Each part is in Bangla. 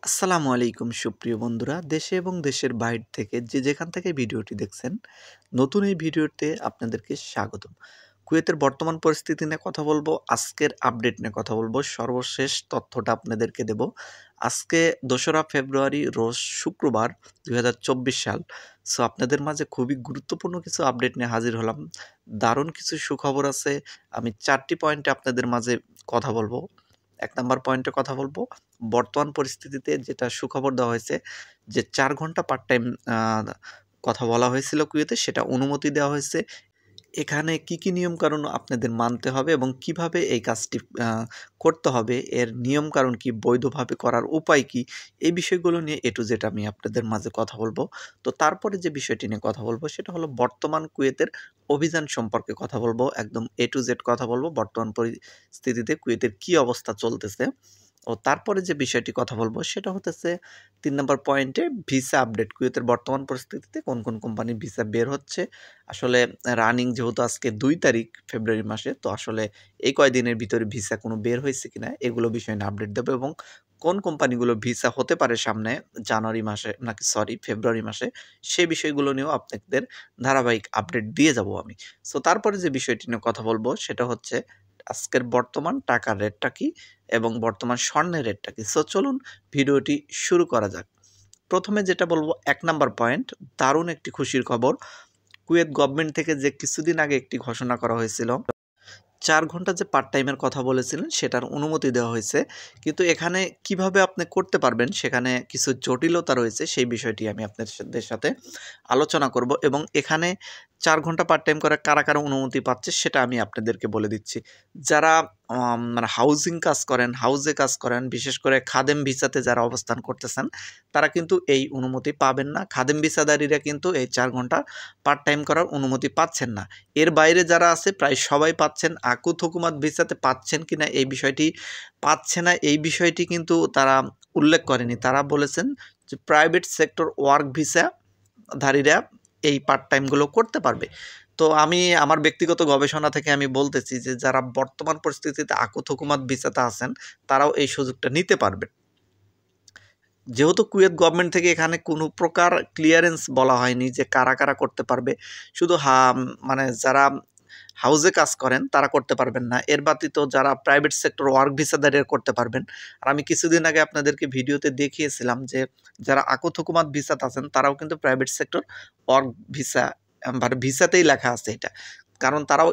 আসসালামু আলাইকুম সুপ্রিয় বন্ধুরা, দেশে এবং দেশের বাইরে থেকে যে যেখান থেকে ভিডিওটি দেখছেন, নতুন এই ভিডিওতে আপনাদেরকে স্বাগতম। কুয়েতের বর্তমান পরিস্থিতি নিয়ে কথা বলবো, আজকের আপডেট নিয়ে কথা বলবো, সর্বশেষ তথ্যটা আপনাদেরকে দেব। আজকে 2রা ফেব্রুয়ারি রোজ শুক্রবার 2024 সাল। সো আপনাদের মাঝে খুবই গুরুত্বপূর্ণ কিছু আপডেট নিয়ে হাজির হলাম। দারুণ কিছু সুখবর আছে। আমি 4টি পয়েন্টে আপনাদের মাঝে কথা বলবো। ১ নাম্বার পয়েন্টে কথা বলবো, বর্তমান পরিস্থিতিতে যেটা সুখবর দেওয়া হয়েছে যে ৪ ঘন্টা পার্ট টাইম কথা বলা হয়েছিল কুয়েতে, সেটা অনুমতি দেওয়া হয়েছে। এখানে কি নিয়মকানুন আপনাদের মানতে হবে এবং কিভাবে এই কাজটি করতে হবে, এর নিয়মকানুন কি, বৈধভাবে করার উপায় কি, এই বিষয়গুলো নিয়ে A to Z আমি আপনাদের মাঝে কথা বলবো। তো তারপরে যে বিষয়টি নিয়ে কথা বলবো সেটা হলো বর্তমান কুয়েতের অভিযান সম্পর্কে কথা বলবো। একদম A to Z কথা বলবো, বর্তমান পরিস্থিতিতে কুয়েতের কি অবস্থা চলতেছে। ও তারপরে যে বিষয়টি কথা বলবো সেটা হতেছে ৩ নম্বর পয়েন্টে ভিসা আপডেট। কুয়েতের বর্তমান পরিস্থিতিতে কোন কোম্পানির ভিসা বের হচ্ছে। আসলে রানিং যেহেতু আজকে ২ তারিখ ফেব্রুয়ারি মাসে, তো আসলে এই কয়দিনের ভিতরে ভিসা কোনো বের হয়েছে কিনা এগুলো বিষয় নিয়ে আপডেট দেবো, এবং কোন কোম্পানিগুলো ভিসা হতে পারে সামনে জানুয়ারি মাসে নাকি ফেব্রুয়ারি মাসে, সেই বিষয়গুলো নিয়েও আপনাদের ধারাবাহিক আপডেট দিয়ে যাব আমি। সো তারপরে যে বিষয়টি নিয়ে কথা বলবো সেটা হচ্ছে আজকের বর্তমান টাকার রেটটা কি এবং বর্তমান স্বর্ণের রেটটা কি। সো চলুন ভিডিওটি শুরু করা যাক। প্রথমে যেটা বলবো ১ নাম্বার পয়েন্ট, দারুণ একটি খুশির খবর। কুয়েত গভর্নমেন্ট থেকে যে কিছুদিন আগে একটি ঘোষণা করা হয়েছিল, ৪ ঘন্টা যে পার্ট টাইমের কথা বলেছিলেন সেটার অনুমতি দেওয়া হয়েছে। কিন্তু এখানে কিভাবে আপনি করতে পারবেন সেখানে কিছু জটিলতা রয়েছে, সেই বিষয়টি আমি আপনাদের সাথে আলোচনা করব, এবং এখানে ৪ ঘন্টা পার্ট টাইম করে কারা অনুমতি পাচ্ছে সেটা আমি আপনাদেরকে বলে দিচ্ছি। যারা মানে হাউজে কাজ করেন, বিশেষ করে খাদেম ভিসাতে যারা অবস্থান করতেছেন, তারা কিন্তু এই অনুমতি পাবেন না। খাদেম ভিসাদারীরা কিন্তু এই ৪ ঘন্টা পার্ট টাইম করার অনুমতি পাচ্ছেন না। এর বাইরে যারা আছে প্রায় সবাই পাচ্ছেন। আকুত হুকুমাত ভিসাতে পাচ্ছেন কিনা এই বিষয়টি, পাচ্ছে না এই বিষয়টি কিন্তু তারা উল্লেখ করেনি। তারা বলেছেন যে প্রাইভেট সেক্টর ওয়ার্ক ভিসাধারীরা এই পার্ট টাইমগুলো করতে পারবে। তো আমি আমার ব্যক্তিগত গবেষণা থেকে আমি বলতেছি যে যারা বর্তমান পরিস্থিতিতে আকুত হুকুমাত ভিসাতে আছেন তারাও এই সুযোগটা নিতে পারবেন। যেহেতু কুয়েত গভর্নমেন্ট থেকে এখানে কোনো প্রকার ক্লিয়ারেন্স বলা হয়নি যে কারা করতে পারবে, শুধু মানে যারা হাউজে কাজ করেন তারা করতে পারবেন না। এর ব্যতীত যারা প্রাইভেট সেক্টর ওয়ার্ক ভিসাদারীরা করতে পারবেন। আর আমি কিছুদিন আগে আপনাদেরকে ভিডিওতে দেখিয়েছিলাম যে যারা আকুত হুকুমাত ভিসাতে আছেন তারাও কিন্তু প্রাইভেট সেক্টর ওয়ার্ক ভিসা, মানে ভিসাতেই লেখা আছে এটা, কারণ তারাও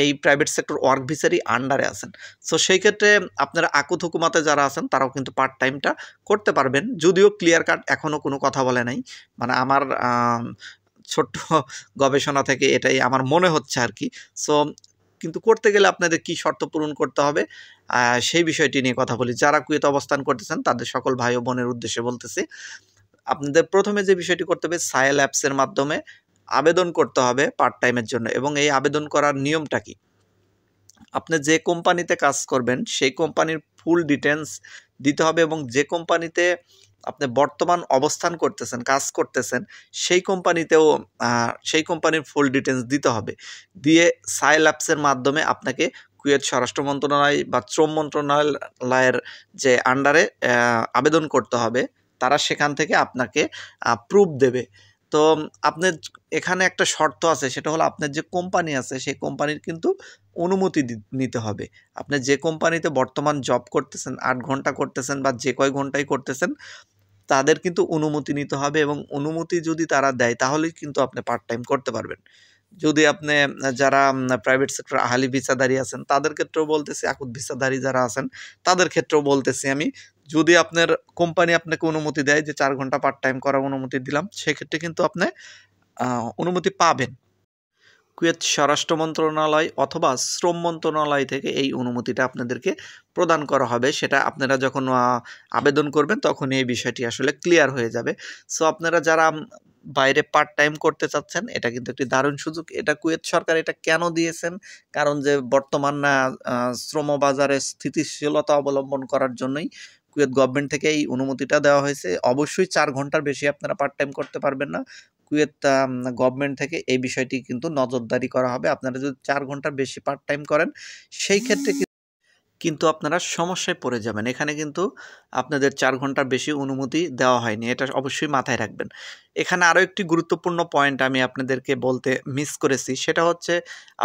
এই প্রাইভেট সেক্টর ওয়ার্ক ভিসারই আন্ডারে আছেন। সো সেই ক্ষেত্রে আপনারা আকুত হুকুমাতে যারা আছেন তারাও কিন্তু পার্ট টাইমটা করতে পারবেন, যদিও ক্লিয়ার কাট এখনও কোনো কথা বলে নাই। মানে আমার ছোট্ট গবেষণা থেকে এটাই আমার মনে হচ্ছে আর কি। সো কিন্তু করতে গেলে আপনাদের কি শর্ত পূরণ করতে হবে সেই বিষয়টি নিয়ে কথা বলি। যারা কুয়েতে অবস্থান করতেছেন তাদের সকল ভাই ও বোনের উদ্দেশ্যে বলতেছি, আপনাদের প্রথমে যে বিষয়টি করতে হবে, সায়েল অ্যাপসের মাধ্যমে আবেদন করতে হবে পার্ট টাইমের জন্য। এবং এই আবেদন করার নিয়মটা কি, আপনি যে কোম্পানিতে কাজ করবেন সেই কোম্পানির ফুল ডিটেলস দিতে হবে, এবং যে কোম্পানিতে আপনি বর্তমান অবস্থান করতেছেন, কাজ করতেছেন, সেই কোম্পানিতেও সেই কোম্পানির ফুল ডিটেলস দিতে হবে। দিয়ে সায়েল অ্যাপসের মাধ্যমে আপনাকে কুয়েত স্বরাষ্ট্র মন্ত্রণালয় বা শ্রম মন্ত্রণালয়ের যে আন্ডারে আবেদন করতে হবে, তারা সেখান থেকে আপনাকে প্রুফ দেবে। তো আপনার এখানে একটা শর্ত আছে, সেটা হলো আপনার যে কোম্পানি আছে সেই কোম্পানির কিন্তু অনুমতি নিতে হবে। আপনি যে কোম্পানিতে বর্তমান জব করতেছেন, ৮ ঘন্টা করতেছেন বা যে কয় ঘন্টাই করতেছেন, তাদের কিন্তু অনুমতি নিতে হবে, এবং অনুমতি যদি তারা দেয় তাহলেই কিন্তু আপনি পার্ট টাইম করতে পারবেন। যদি আপনি যারা প্রাইভেট সেক্টর আহালি ভিসাধারী আছেন তাদের ক্ষেত্রেও বলতেছি, আকুত ভিসাধারী যারা আছেন তাদের ক্ষেত্রেও বলতেছি আমি, যদি আপনার কোম্পানি আপনাকে অনুমতি দেয় যে ৪ ঘন্টা পার্ট টাইম করার অনুমতি দিলাম, সেক্ষেত্রে কিন্তু আপনি অনুমতি পাবেন। কুয়েত স্বরাষ্ট্র মন্ত্রণালয় অথবা শ্রম মন্ত্রণালয় থেকে এই অনুমতিটা আপনাদেরকে প্রদান করা হবে। সেটা আপনারা যখন আবেদন করবেন তখন এই বিষয়টি আসলে ক্লিয়ার হয়ে যাবে। সো আপনারা যারা বাইরে পার্ট টাইম করতে চাচ্ছেন, এটা কিন্তু একটি দারুণ সুযোগ। এটা কুয়েত সরকার এটা কেন দিয়েছেন, কারণ যে বর্তমান শ্রম বাজারে স্থিতিশীলতা অবলম্বন করার জন্যই কুয়েত গভর্নমেন্ট থেকে এই অনুমতিটা দেওয়া হয়েছে। অবশ্যই ৪ ঘন্টার বেশি আপনারা পার্ট টাইম করতে পারবেন না। কুয়েত গভর্নমেন্ট থেকে এই বিষয়টি কিন্তু নজরদারি করা হবে। আপনারা যদি ৪ ঘন্টার বেশি পার্ট টাইম করেন সেই ক্ষেত্রে কিন্তু আপনারা সমস্যায় পড়ে যাবেন। এখানে কিন্তু আপনাদের ৪ ঘন্টার বেশি অনুমতি দেওয়া হয়নি। এটা অবশ্যই মাথায় রাখবেন। এখানে আরো একটি গুরুত্বপূর্ণ পয়েন্ট আমি আপনাদেরকে বলতে মিস করেছি। সেটা হচ্ছে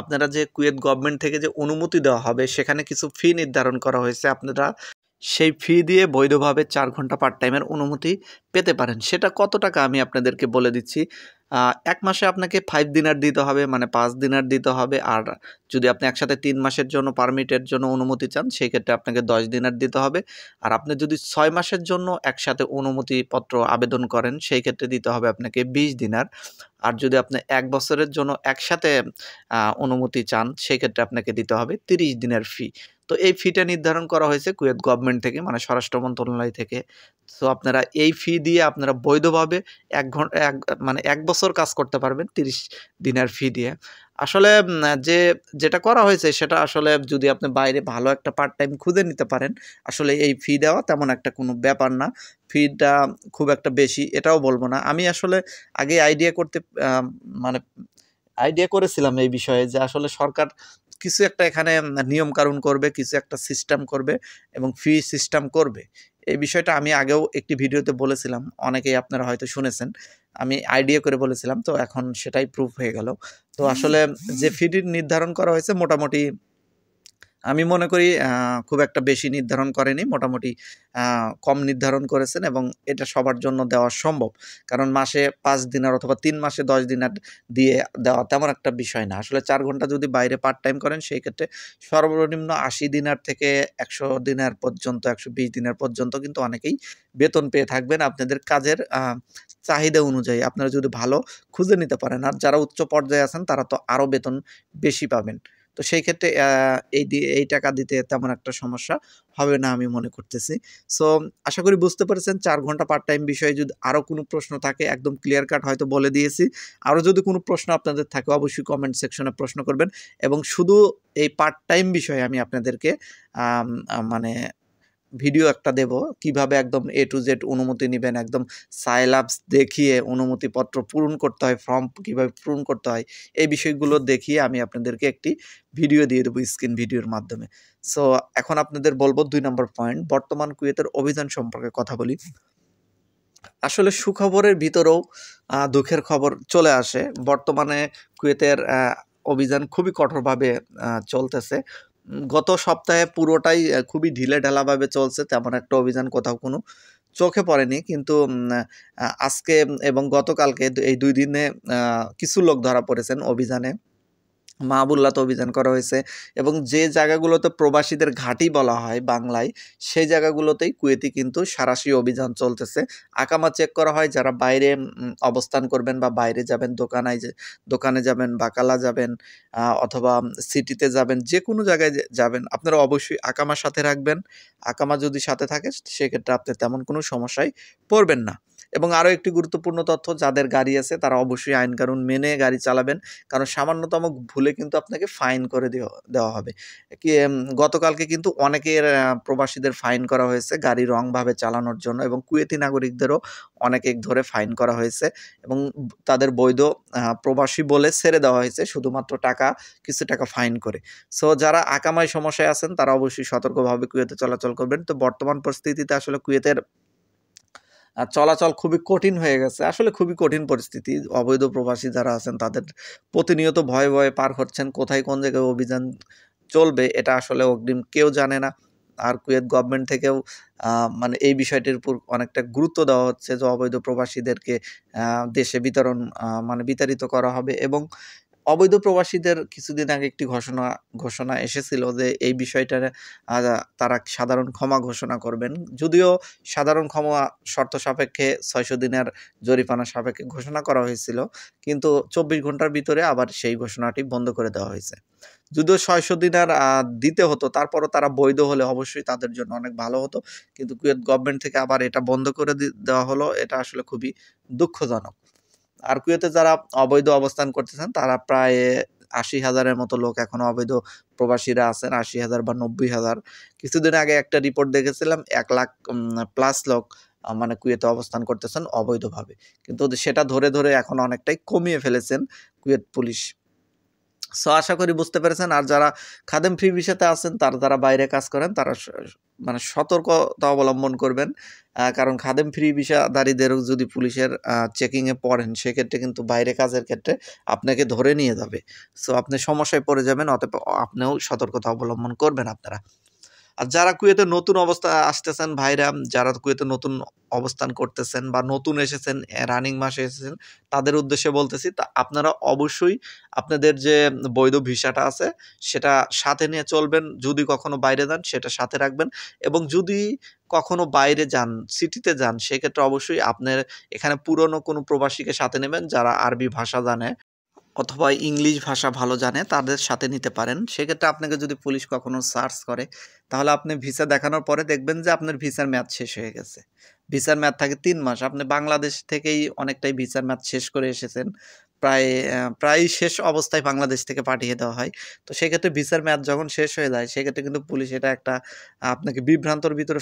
আপনারা যে কুয়েত গভর্নমেন্ট থেকে যে অনুমতি দেওয়া হবে সেখানে কিছু ফি নির্ধারণ করা হয়েছে। আপনারা সেই ফি দিয়ে বৈধভাবে ৪ ঘন্টা পার্ট টাইমের অনুমতি পেতে পারেন। সেটা কত টাকা আমি আপনাদেরকে বলে দিচ্ছি। ১ মাসে আপনাকে 5 দিনার দিতে হবে, মানে ৫ দিনার দিতে হবে। আর যদি আপনি একসাথে ৩ মাসের জন্য পারমিটের জন্য অনুমতি চান, সেই ক্ষেত্রে আপনাকে ১০ দিনার দিতে হবে। আর আপনি যদি ৬ মাসের জন্য একসাথে অনুমতিপত্র আবেদন করেন, সেই ক্ষেত্রে দিতে হবে আপনাকে ২০ দিনার। আর যদি আপনি ১ বছরের জন্য একসাথে অনুমতি চান, সেক্ষেত্রে আপনাকে দিতে হবে ৩০ দিনের ফি। তো এই ফিটা নির্ধারণ করা হয়েছে কুয়েত গভর্নমেন্ট থেকে, মানে স্বরাষ্ট্র মন্ত্রণালয় থেকে। সো আপনারা এই ফি দিয়ে আপনারা বৈধভাবে ১ বছর কাজ করতে পারবেন ৩০ দিনের ফি দিয়ে। আসলে যেটা করা হয়েছে সেটা আসলে যদি আপনি বাইরে ভালো একটা পার্ট টাইম খুঁজে নিতে পারেন, আসলে এই ফি দেওয়া তেমন একটা কোনো ব্যাপার না। ফিটা খুব একটা বেশি এটাও বলব না। আমি আসলে আগে মানে আইডিয়া করেছিলাম এই বিষয়ে যে আসলে সরকার কিছু একটা এখানে নিয়মকানুন করবে, কিছু একটা সিস্টেম করবে এবং ফি সিস্টেম করবে। এই বিষয়টা আমি আগেও একটি ভিডিওতে বলেছিলাম। অনেকেই আপনারা হয়তো শুনেছেন। আমি আইডিয়া করে বলেছিলাম, তো এখন সেটাই প্রুফ হয়ে গেল। তো আসলে যে ফিটি নির্ধারণ করা হয়েছে মোটামুটি আমি মনে করি খুব একটা বেশি নির্ধারণ করেনি। মোটামুটি কম নির্ধারণ করেছেন এবং এটা সবার জন্য দেওয়া সম্ভব। কারণ মাসে ৫ দিনার অথবা ৩ মাসে ১০ দিনার দিয়ে দেওয়া তেমন একটা বিষয় না। আসলে ৪ ঘন্টা যদি বাইরে পার্ট টাইম করেন, সেই ক্ষেত্রে সর্বনিম্ন ৮০ দিনার থেকে ১০০ দিনার পর্যন্ত, ১২০ দিনার পর্যন্ত কিন্তু অনেকেই বেতন পেয়ে থাকবেন আপনাদের কাজের চাহিদা অনুযায়ী। আপনারা যদি ভালো খুঁজে নিতে পারেন। আর যারা উচ্চ পর্যায়ে আছেন তারা তো আরও বেতন বেশি পাবেন। তো সেই ক্ষেত্রে এই টাকা দিতে তেমন একটা সমস্যা হবে না আমি মনে করতেছি। সো আশা করি বুঝতে পেরেছেন ৪ ঘন্টা পার্ট টাইম বিষয়ে যদি আরও কোনো প্রশ্ন থাকে একদম ক্লিয়ার কাট হয়তো বলে দিয়েছি। আরও যদি কোনো প্রশ্ন আপনাদের থাকে অবশ্যই কমেন্ট সেকশনে প্রশ্ন করবেন এবং শুধু এই পার্ট টাইম বিষয়ে আমি আপনাদেরকে মানে ভিডিও একটা দেব, কিভাবে একদম A to Z অনুমতি নিবেন, একদম সাইলাবস দেখিয়ে অনুমতিপত্র পূরণ করতে হয়, ফর্ম কিভাবে পূরণ করতে হয়, এই বিষয়গুলো দেখিয়ে আমি আপনাদেরকে একটি ভিডিও দিয়ে দেবো স্ক্রিন ভিডিওর মাধ্যমে। সো এখন আপনাদের বলবো ২ নম্বর পয়েন্ট, বর্তমান কুয়েতের অভিযান সম্পর্কে কথা বলি। আসলে সুখবরের ভিতরেও দুঃখের খবর চলে আসে। বর্তমানে কুয়েতের অভিযান খুবই কঠোরভাবে চলতেছে। গত সপ্তাহে পুরোটাই খুবই ঢিলেঢালাভাবে চলছে। তেমন একটা অভিযান কোথাও কোনো চোখে পড়েনি। কিন্তু আজকে এবং গতকালকে এই ২ দিনে কিছু লোক ধরা পড়েছেন অভিযানে। মাহবুল্লাতে অভিযান করা হয়েছে এবং যে জায়গাগুলোতে প্রবাসীদের ঘাঁটি বলা হয় বাংলায়, সেই জায়গাগুলোতেই কুয়েতি কিন্তু সাঁড়াশি অভিযান চলতেছে। আকামা চেক করা হয়, যারা বাইরে অবস্থান করবেন বা বাইরে যাবেন, দোকানে যাবেন, বাকালা যাবেন অথবা সিটিতে যাবেন, যেকোনো জায়গায় যাবেন, আপনারা অবশ্যই আকামার সাথে রাখবেন। আকামা যদি সাথে থাকে সেক্ষেত্রে আপনি তেমন কোনো সমস্যায় পড়বেন না। এবং আরও একটি গুরুত্বপূর্ণ তথ্য, যাদের গাড়ি আছে তারা অবশ্যই আইন-কানুন মেনে গাড়ি চালাবেন। কারণ সামান্যতম ভুলে কিন্তু আপনাকে ফাইন করে দেওয়া হবে। গতকালকে কিন্তু অনেকের প্রবাসীদের ফাইন করা হয়েছে গাড়ি রংভাবে চালানোর জন্য এবং কুয়েতি নাগরিকদেরও অনেকে ধরে ফাইন করা হয়েছে এবং তাদের বৈধ প্রবাসী বলে ছেড়ে দেওয়া হয়েছে শুধুমাত্র কিছু টাকা ফাইন করে। সো যারা আকামায় সমস্যায় আছেন তারা অবশ্যই সতর্কভাবে কুয়েতে চলাচল করবেন। তো বর্তমান পরিস্থিতিতে আসলে কুয়েতের চলাচল খুবই কঠিন হয়ে গেছে। আসলে খুবই কঠিন পরিস্থিতি। অবৈধ প্রবাসী যারা আছেন তাদের প্রতিনিয়ত ভয়ে, ভয়ে পার হচ্ছেন। কোথায় কোন জায়গায় অভিযান চলবে এটা আসলে অগ্রিম কেউ জানে না। আর কুয়েত গভর্নমেন্ট থেকেও মানে এই বিষয়টির উপর অনেকটা গুরুত্ব দেওয়া হচ্ছে যে অবৈধ প্রবাসীদেরকে দেশে বিতাড়িত করা হবে এবং অবৈধ প্রবাসীদের কিছুদিন আগে একটি ঘোষণা এসেছিল যে এই বিষয়টা তারা সাধারণ ক্ষমা ঘোষণা করবেন। যদিও সাধারণ ক্ষমা শর্ত সাপেক্ষে ৬০০ দিনের জরিমানা সাপেক্ষে ঘোষণা করা হয়েছিল। কিন্তু ২৪ ঘন্টার ভিতরে আবার সেই ঘোষণাটি বন্ধ করে দেওয়া হয়েছে। যদিও ৬০০ দিনার দিতে হতো, তারপরও তারা বৈধ হলে অবশ্যই তাদের জন্য অনেক ভালো হতো। কিন্তু কুয়েত গভর্নমেন্ট থেকে আবার এটা বন্ধ করে দেওয়া হলো। এটা আসলে খুবই দুঃখজনক। আর কুয়েতে যারা অবৈধ অবস্থান করতেছেন তারা প্রায় ৮০,০০০-এর মতো লোক এখনো অবৈধ প্রবাসীরা আছেন। ৮০,০০০ বা ৯০,০০০। কিছুদিন আগে একটা রিপোর্ট দেখেছিলাম ১,০০,০০০ প্লাস লোক মানে কুয়েতে অবস্থান করতেছেন অবৈধভাবে। কিন্তু সেটা ধরে এখন অনেকটাই কমিয়ে ফেলেছেন কুয়েত পুলিশ। সো আশা করি বুঝতে পেরেছেন। আর যারা খাদেম ফ্রি ভিসাতে আছেন যারা বাইরে কাজ করেন তারা মানে সতর্কতা অবলম্বন করবেন। কারণ খাদেম ফ্রি ভিসাধারীদেরও যদি পুলিশের চেকিংয়ে পড়েন সেক্ষেত্রে কিন্তু বাইরে কাজের ক্ষেত্রে আপনাকে ধরে নিয়ে যাবে। সো আপনি সমস্যায় পড়ে যাবেন, অতএব আপনিও সতর্কতা অবলম্বন করবেন আপনারা। আর যারা কুয়েতে নতুন আসতেছেন ভাইরা, যারা কুয়েতে নতুন অবস্থান করতেছেন বা নতুন এসেছেন, রানিং মাসে এসেছেন, তাদের উদ্দেশ্যে বলতেছি আপনারা অবশ্যই আপনাদের যে বৈধ ভিসাটা আছে সেটা সাথে নিয়ে চলবেন। যদি কখনো বাইরে যান সেটা সাথে রাখবেন, এবং যদি কখনো বাইরে যান, সিটিতে যান, সেক্ষেত্রে অবশ্যই আপনার এখানে পুরনো কোনো প্রবাসীকে সাথে নেবেন যারা আরবি ভাষা জানে অথবা ইংলিশ ভাষা ভালো জানে, তাদের সাথে নিতে পারেন। সেক্ষেত্রে আপনাকে যদি পুলিশ কখনো সার্চ করে তাহলে আপনি ভিসা দেখানোর পরে দেখবেন যে আপনার ভিসার মেয়াদ শেষ হয়ে গেছে। ভিসার মেয়াদ থাকে ৩ মাস। আপনি বাংলাদেশ থেকেই অনেকটাই ভিসার মেয়াদ শেষ করে এসেছেন। প্রায় শেষ অবস্থায় বাংলাদেশ থেকে পাঠিয়ে দেওয়া হয়। তো সেক্ষেত্রে ভিসার মেয়াদ যখন শেষ হয়ে যায় সেক্ষেত্রে কিন্তু পুলিশ এটা একটা আপনাকে বিভ্রান্তর ভিতরে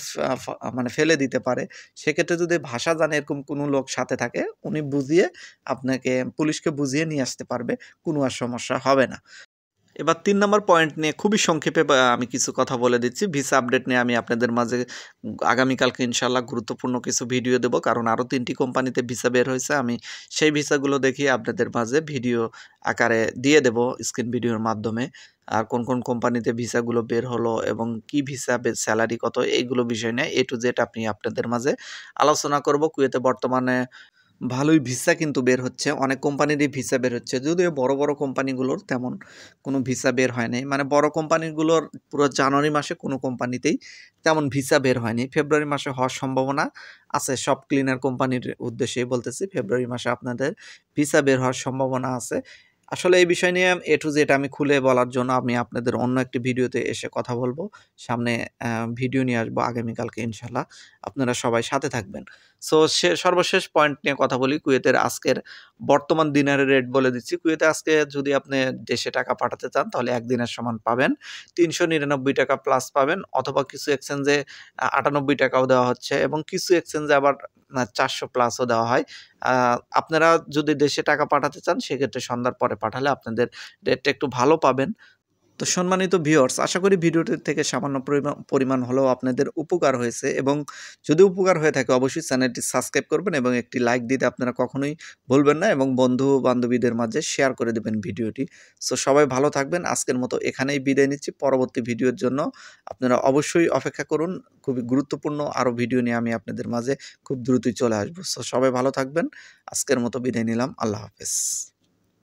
মানে ফেলে দিতে পারে। সেক্ষেত্রে যদি ভাষা জানে এরকম কোনো লোক সাথে থাকে, উনি বুঝিয়ে আপনাকে পুলিশকে বুঝিয়ে নিয়ে আসতে পারবে। কোনো আর সমস্যা হবে না। এবার ৩ নম্বর পয়েন্ট নিয়ে খুবই সংক্ষেপে আমি কিছু কথা বলে দিচ্ছি। ভিসা আপডেট নিয়ে আমি আপনাদের মাঝে আগামীকালকে ইনশাআল্লাহ গুরুত্বপূর্ণ কিছু ভিডিও দেব। কারণ আরও ৩ টি কোম্পানিতে ভিসা বের হয়েছে। আমি সেই ভিসাগুলো দেখিয়ে আপনাদের মাঝে ভিডিও আকারে দিয়ে দেব স্ক্রিন ভিডিওর মাধ্যমে। আর কোন কোম্পানিতে ভিসাগুলো বের হলো এবং কি ভিসা স্যালারি কত, এইগুলো বিষয় নিয়ে A to Z আপনাদের মাঝে আলোচনা করব। কুয়েতে বর্তমানে ভালোই ভিসা কিন্তু বের হচ্ছে। অনেক কোম্পানিরই ভিসা বের হচ্ছে। যদিও বড় কোম্পানিগুলোর তেমন কোনো ভিসা বের হয় নাই। মানে বড় কোম্পানিগুলোর পুরো জানুয়ারি মাসে কোনো কোম্পানিতেই তেমন ভিসা বের হয়নি। ফেব্রুয়ারি মাসে হওয়ার সম্ভাবনা আছে। সব ক্লিনার কোম্পানির উদ্দেশ্যেই বলতেছি। ফেব্রুয়ারি মাসে আপনাদের ভিসা বের হওয়ার সম্ভাবনা আছে। আসলে এই বিষয় নিয়ে A to Z আমি খুলে বলার জন্য আমি আপনাদের অন্য একটি ভিডিওতে এসে কথা বলব। সামনে ভিডিও নিয়ে আসবো আগামীকালকে ইনশাআল্লাহ। আপনারা সবাই সাথে থাকবেন। সো সর্বশেষ পয়েন্ট নিয়ে কথা বলি। কুয়েতের আজকের বর্তমান দিনারের রেট বলে দিচ্ছি। কুয়েতে আজকে যদি আপনি দেশে টাকা পাঠাতে চান তাহলে ১ দিনের সমান পাবেন ৳৩৯৯ প্লাস পাবেন, অথবা কিছু এক্সচেঞ্জে ৳৯৮ দেওয়া হচ্ছে এবং কিছু এক্সচেঞ্জে আবার ৪০০ প্লাসও দেওয়া হয়। আ আপনারা যদি দেশে টাকা পাঠাতে চান সেক্ষেত্রে সন্ধ্যার পরে পাঠালে আপনাদের রেটটা একটু ভালো পাবেন। তো সম্মানিত ভিউয়ার্স, আশা করি ভিডিওটি থেকে সামান্য পরিমাণ হলেও আপনাদের উপকার হয়েছে, এবং যদি উপকার হয়ে থাকে অবশ্যই চ্যানেলটি সাবস্ক্রাইব করবেন এবং একটি লাইক দিতে আপনারা কখনোই ভুলবেন না, এবং বন্ধু-বান্ধবীদের মাঝে শেয়ার করে দেবেন ভিডিওটি। সো সবাই ভালো থাকবেন। আজকের মতো এখানেই বিদায় নিচ্ছি। পরবর্তী ভিডিওর জন্য আপনারা অবশ্যই অপেক্ষা করুন। খুবই গুরুত্বপূর্ণ আরও ভিডিও নিয়ে আমি আপনাদের মাঝে খুব দ্রুতই চলে আসবো। সো সবাই ভালো থাকবেন। আজকের মতো বিদায় নিলাম। আল্লাহ হাফেজ।